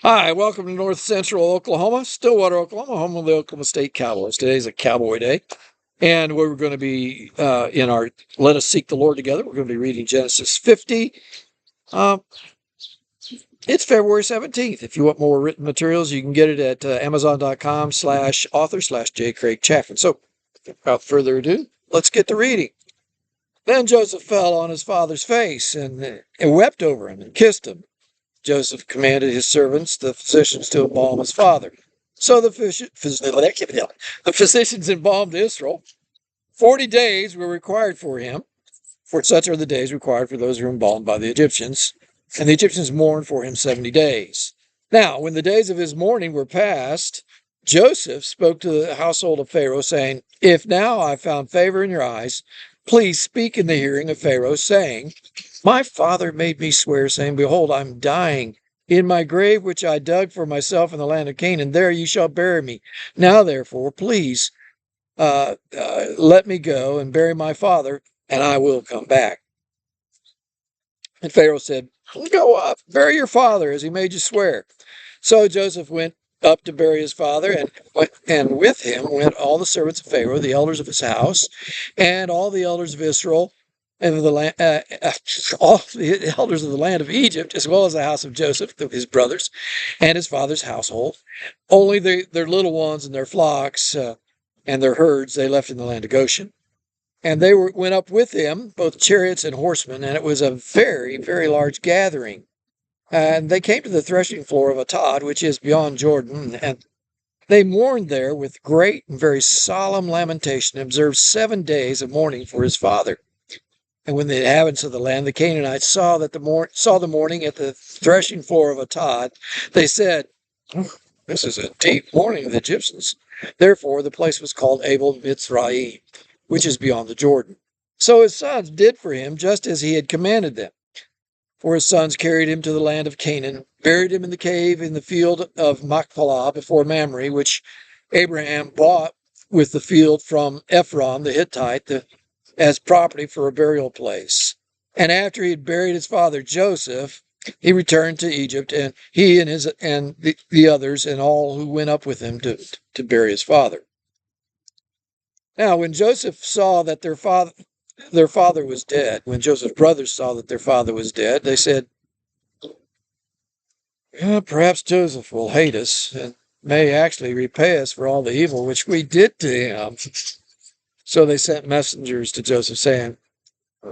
Hi, welcome to North Central Oklahoma, Stillwater, Oklahoma, home of the Oklahoma State Cowboys. Today's a Cowboy Day, and we're going to be in our Let Us Seek the Lord Together. We're going to be reading Genesis 50. Uh, it's February 17th. If you want more written materials, you can get it at amazon.com/author/J. Craig Chaffin. So, without further ado, let's get to reading. Then Joseph fell on his father's face and wept over him and kissed him. Joseph commanded his servants, the physicians, to embalm his father. So the physicians embalmed Israel. 40 days were required for him, for such are the days required for those who are embalmed by the Egyptians. And the Egyptians mourned for him 70 days. Now, when the days of his mourning were past, Joseph spoke to the household of Pharaoh, saying, "If now I found favor in your eyes, please speak in the hearing of Pharaoh, saying, my father made me swear, saying, behold, I'm dying in my grave, which I dug for myself in the land of Canaan. There you shall bury me. Now, therefore, please let me go and bury my father, and I will come back." And Pharaoh said, "Go up, bury your father, as he made you swear." So Joseph went up to bury his father, and with him went all the servants of Pharaoh, the elders of his house, and all the elders of Israel, and the land, all the elders of the land of Egypt, as well as the house of Joseph, his brothers, and his father's household. Only their little ones and their flocks and their herds they left in the land of Goshen. And they went up with him, both chariots and horsemen, and it was a very, very large gathering. And they came to the threshing floor of Atad, which is beyond Jordan, and they mourned there with great and very solemn lamentation, and observed 7 days of mourning for his father. And when the inhabitants of the land, the Canaanites, saw the mourning at the threshing floor of Atad, they said, "This is a deep mourning of the Egyptians." Therefore, the place was called Abel Mitzrayim, which is beyond the Jordan. So his sons did for him just as he had commanded them. For his sons carried him to the land of Canaan, buried him in the cave in the field of Machpelah before Mamre, which Abraham bought with the field from Ephron the Hittite as property for a burial place. And after he had buried his father Joseph, he returned to Egypt, and he and the others and all who went up with him to bury his father. Now, when Joseph saw that their father was dead, when Joseph's brothers saw that their father was dead, they said, "Perhaps Joseph will hate us and may actually repay us for all the evil which we did to him." So they sent messengers to Joseph, saying,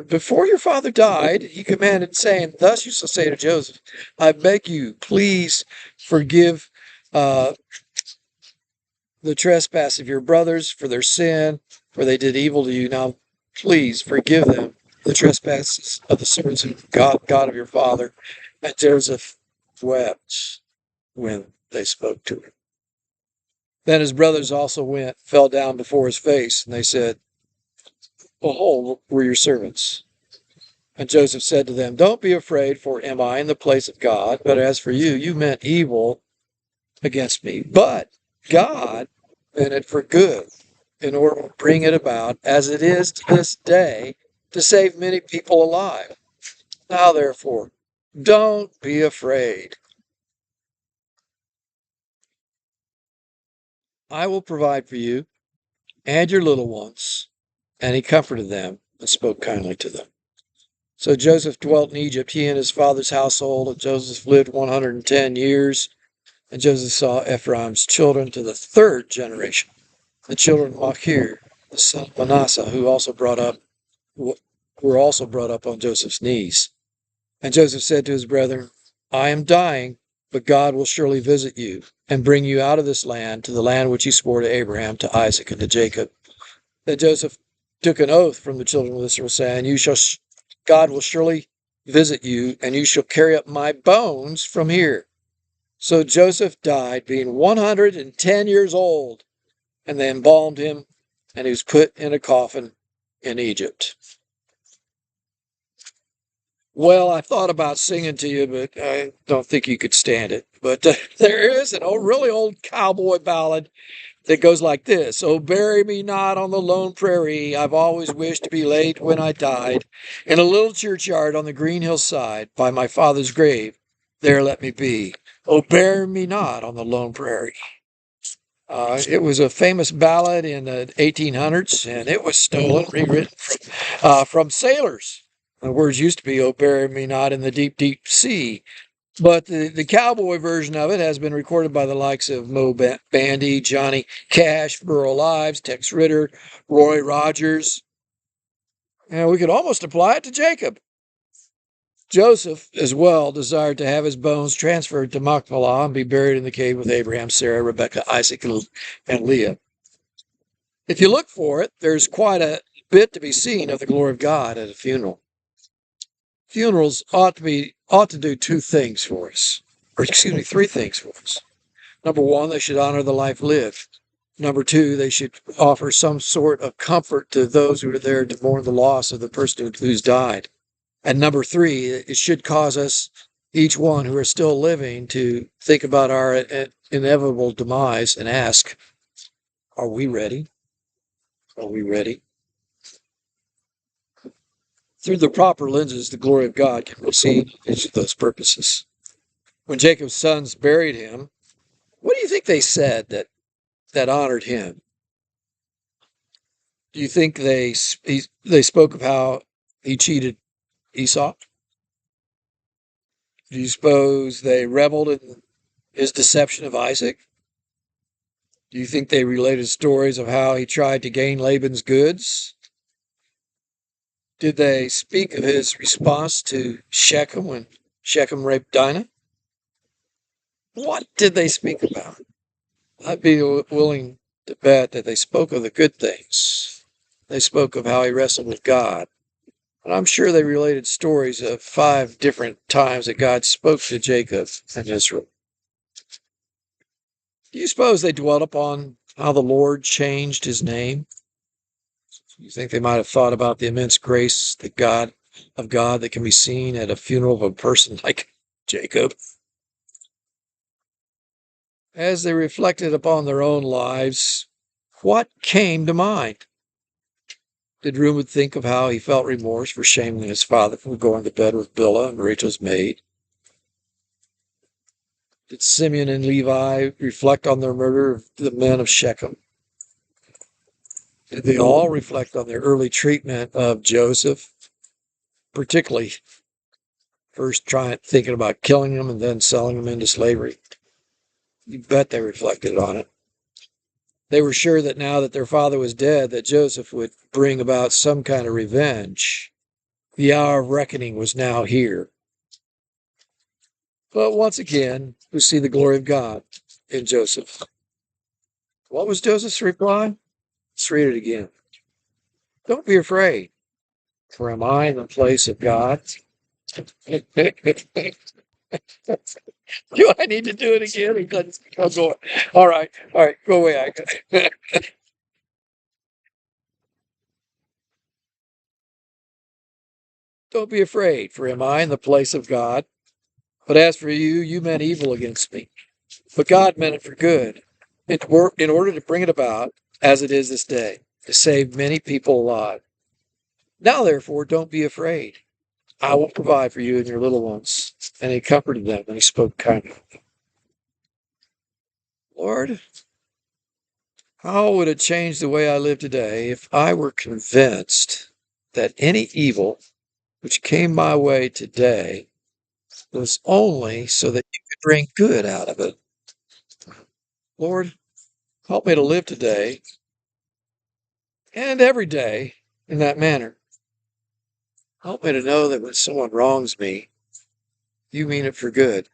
"Before your father died, he commanded, saying, thus you shall say to Joseph, I beg you, please forgive the trespass of your brothers for their sin, for they did evil to you. Now, please forgive them the trespasses of the servants of God of your father." And Joseph wept when they spoke to him. Then his brothers also fell down before his face, and they said, "Behold, we're your servants." And Joseph said to them, "Don't be afraid, for am I in the place of God? But as for you, you meant evil against me. But God meant it for good, in order to bring it about, as it is to this day, to save many people alive. Now, therefore, don't be afraid. I will provide for you and your little ones." And he comforted them and spoke kindly to them. So Joseph dwelt in Egypt, he and his father's household, and Joseph lived 110 years. And Joseph saw Ephraim's children to the third generation, the children of Machir, the son of Manasseh, who were also brought up on Joseph's knees. And Joseph said to his brethren, "I am dying, but God will surely visit you and bring you out of this land to the land which he swore to Abraham, to Isaac, and to Jacob." Then Joseph took an oath from the children of Israel, saying, God will surely visit you, and you shall carry up my bones from here. So Joseph died, being 110 years old, and they embalmed him, and he was put in a coffin in Egypt. Well, I thought about singing to you, but I don't think you could stand it. But there is an really old cowboy ballad that goes like this. "Oh, bury me not on the lone prairie. I've always wished to be laid when I died in a little churchyard on the green hillside by my father's grave. There let me be. Oh, Bear Me Not on the Lone Prairie. It was a famous ballad in the 1800s, and it was stolen, rewritten from sailors. The words used to be, "Oh, bury me not in the deep, deep sea." But the cowboy version of it has been recorded by the likes of Mo Bandy, Johnny Cash, Burl Ives, Tex Ritter, Roy Rogers. And we could almost apply it to Jacob. Joseph, as well, desired to have his bones transferred to Machpelah and be buried in the cave with Abraham, Sarah, Rebekah, Isaac, and Leah. If you look for it, there's quite a bit to be seen of the glory of God at a funeral. Funerals ought to do two things for us, or excuse me, three things for us. Number one, they should honor the life lived. Number two, they should offer some sort of comfort to those who are there to mourn the loss of the person who's died. And number three, it should cause us, each one who are still living, to think about our inevitable demise and ask, are we ready? Are we ready? Through the proper lenses, the glory of God can be seen each of those purposes. When Jacob's sons buried him, what do you think they said that honored him? Do you think they spoke of how he cheated Esau? Do you suppose they reveled in his deception of Isaac? Do you think they related stories of how he tried to gain Laban's goods? Did they speak of his response to Shechem when Shechem raped Dinah? What did they speak about? I'd be willing to bet that they spoke of the good things. They spoke of how he wrestled with God. And I'm sure they related stories of 5 different times that God spoke to Jacob and Israel. Do you suppose they dwelt upon how the Lord changed his name? You think they might have thought about the immense grace of God that can be seen at a funeral of a person like Jacob? As they reflected upon their own lives, what came to mind? Did Reuben think of how he felt remorse for shaming his father for going to bed with Bilhah and Rachel's maid? Did Simeon and Levi reflect on their murder of the men of Shechem? Did they all reflect on their early treatment of Joseph, particularly first thinking about killing him and then selling him into slavery? You bet they reflected on it. They were sure that now that their father was dead, that Joseph would bring about some kind of revenge. The hour of reckoning was now here. But once again, we see the glory of God in Joseph. What was Joseph's reply? Let's read it again. Don't be afraid, for am I in the place of God? Do I need to do it again? I'm going. All right, go away. Don't be afraid, for am I in the place of God? But as for you, you meant evil against me. But God meant it for good, in order to bring it about, as it is this day, to save many people alive. Now, therefore, don't be afraid. I will provide for you and your little ones. And he comforted them, and he spoke kindly. Lord, how would it change the way I live today if I were convinced that any evil which came my way today was only so that you could bring good out of it? Lord, help me to live today and every day in that manner. Help me to know that when someone wrongs me, you mean it for good.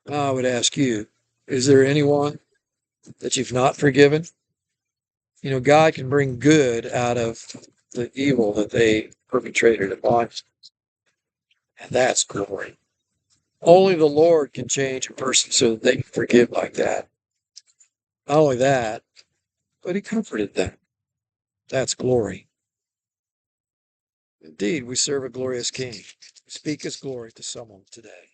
Now I would ask you, is there anyone that you've not forgiven? You know, God can bring good out of the evil that they perpetrated upon you. And that's glory. Only the Lord can change a person so that they can forgive like that. Not only that, but he comforted them. That's glory. Indeed, we serve a glorious King. Speak his glory to someone today.